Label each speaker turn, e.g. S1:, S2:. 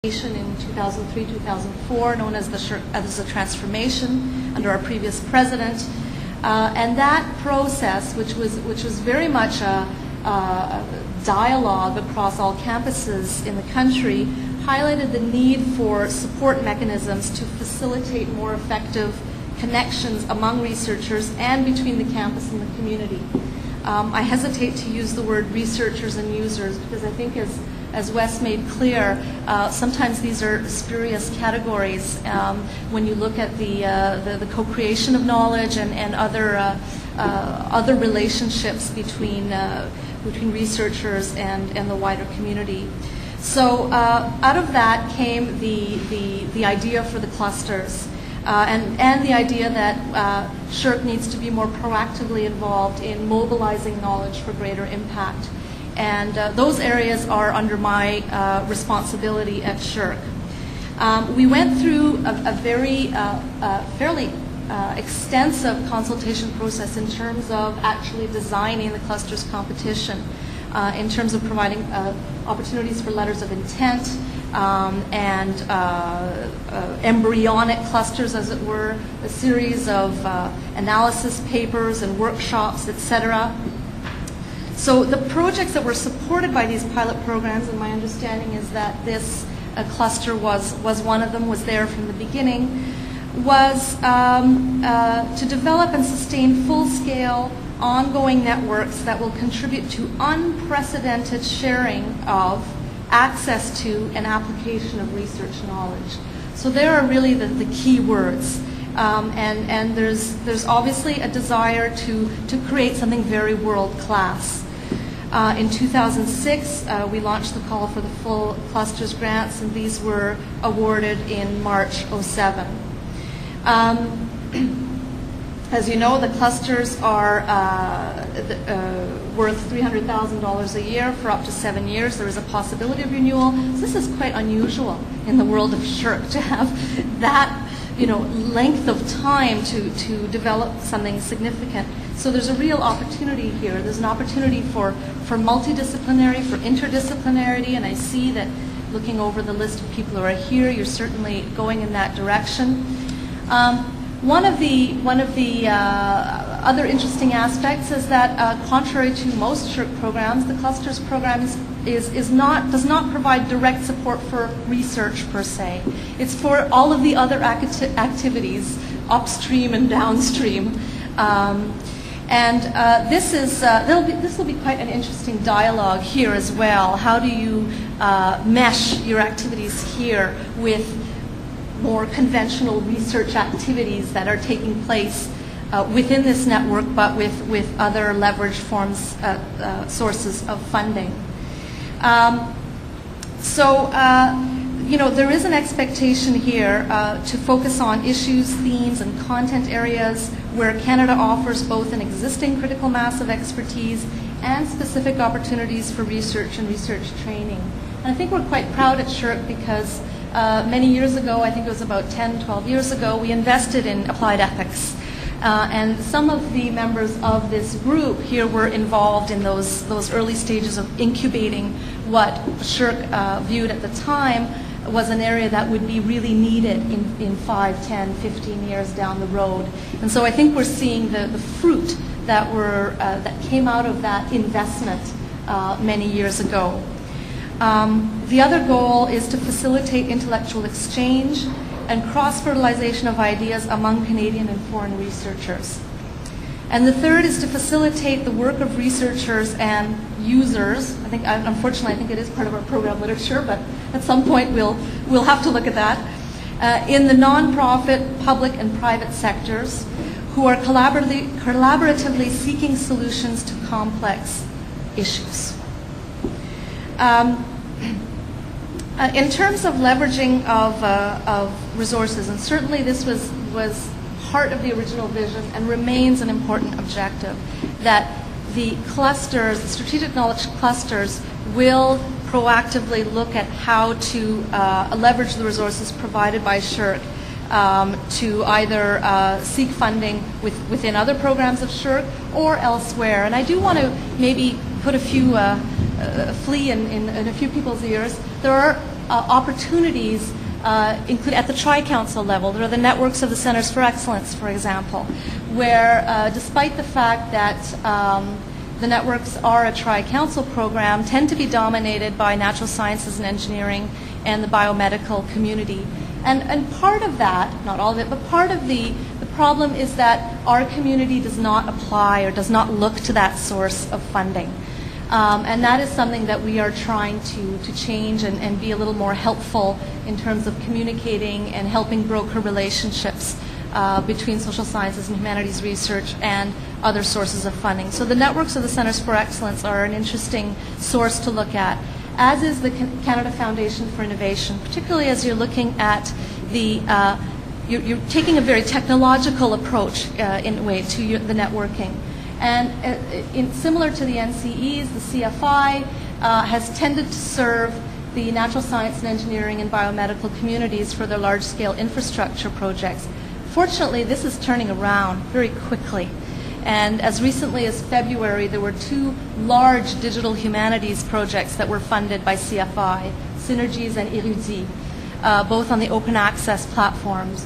S1: In 2003-2004, known as the transformation under our previous president, and that process, which was very much a dialogue across all campuses in the country, highlighted the need for support mechanisms to facilitate more effective connections among researchers and between the campus and the community. I hesitate to use the word researchers and users because I think as Wes made clear, sometimes these are spurious categories when you look at the co-creation of knowledge and other relationships between researchers and the wider community. So out of that came the idea for the clusters. And the idea that SSHRC needs to be more proactively involved in mobilizing knowledge for greater impact. And those areas are under my responsibility at SSHRC. We went through a very fairly extensive consultation process in terms of actually designing the clusters competition, in terms of providing opportunities for letters of intent, and embryonic clusters, as it were, a series of analysis papers and workshops, etc. So the projects that were supported by these pilot programs, and my understanding is that this cluster was one of them, was there from the beginning, was to develop and sustain full-scale ongoing networks that will contribute to unprecedented sharing of access to and application of research knowledge. So there are really the key words. And there's obviously a desire to create something very world-class. In 2006, we launched the call for the full clusters grants, and these were awarded in March '07. As you know, the clusters are worth $300,000 a year for up to 7 years. There is a possibility of renewal. So this is quite unusual in the world of SSHRC to have that, length of time to develop something significant. So there's a real opportunity here. There's an opportunity for multidisciplinary, for interdisciplinarity, and I see that looking over the list of people who are here, you're certainly going in that direction. One of the other interesting aspects is that, contrary to most SSHRC programs, the clusters program does not provide direct support for research per se. It's for all of the other activities, upstream and downstream. This will be quite an interesting dialogue here as well. How do you mesh your activities here with more conventional research activities that are taking place within this network, but with other leveraged forms, sources of funding. There is an expectation here to focus on issues, themes, and content areas where Canada offers both an existing critical mass of expertise and specific opportunities for research and research training. And I think we're quite proud at SSHRC because many years ago, I think it was about 10, 12 years ago, we invested in applied ethics. And some of the members of this group here were involved in those early stages of incubating what SSHRC viewed at the time was an area that would be really needed in 5, 10, 15 years down the road. And so I think we're seeing the fruit that came out of that investment many years ago. The other goal is to facilitate intellectual exchange and cross-fertilization of ideas among Canadian and foreign researchers. And the third is to facilitate the work of researchers and users. Unfortunately, I think it is part of our program literature, but at some point we'll have to look at that, in the nonprofit, public, and private sectors who are collaboratively seeking solutions to complex issues. In terms of leveraging of resources, and certainly this was part of the original vision and remains an important objective, that the clusters, the strategic knowledge clusters, will proactively look at how to leverage the resources provided by SSHRC to either seek funding within other programs of SSHRC or elsewhere. And I do want to maybe put a few flea in a few people's ears. There are opportunities include at the Tri-Council level. There are the networks of the Centers for Excellence, for example, where despite the fact that the networks are a Tri-Council program, tend to be dominated by natural sciences and engineering and the biomedical community. And part of that, not all of it, but part of the problem is that our community does not apply or does not look to that source of funding. And that is something that we are trying to change and be a little more helpful in terms of communicating and helping broker relationships between social sciences and humanities research and other sources of funding. So the networks of the Centers for Excellence are an interesting source to look at, as is the Canada Foundation for Innovation, particularly as you're looking at the you're taking a very technological approach in a way to the networking. And similar to the NCEs, the CFI has tended to serve the natural science and engineering and biomedical communities for their large-scale infrastructure projects. Fortunately, this is turning around very quickly. And as recently as February, there were 2 large digital humanities projects that were funded by CFI, Synergies and Érudit, both on the open access platforms.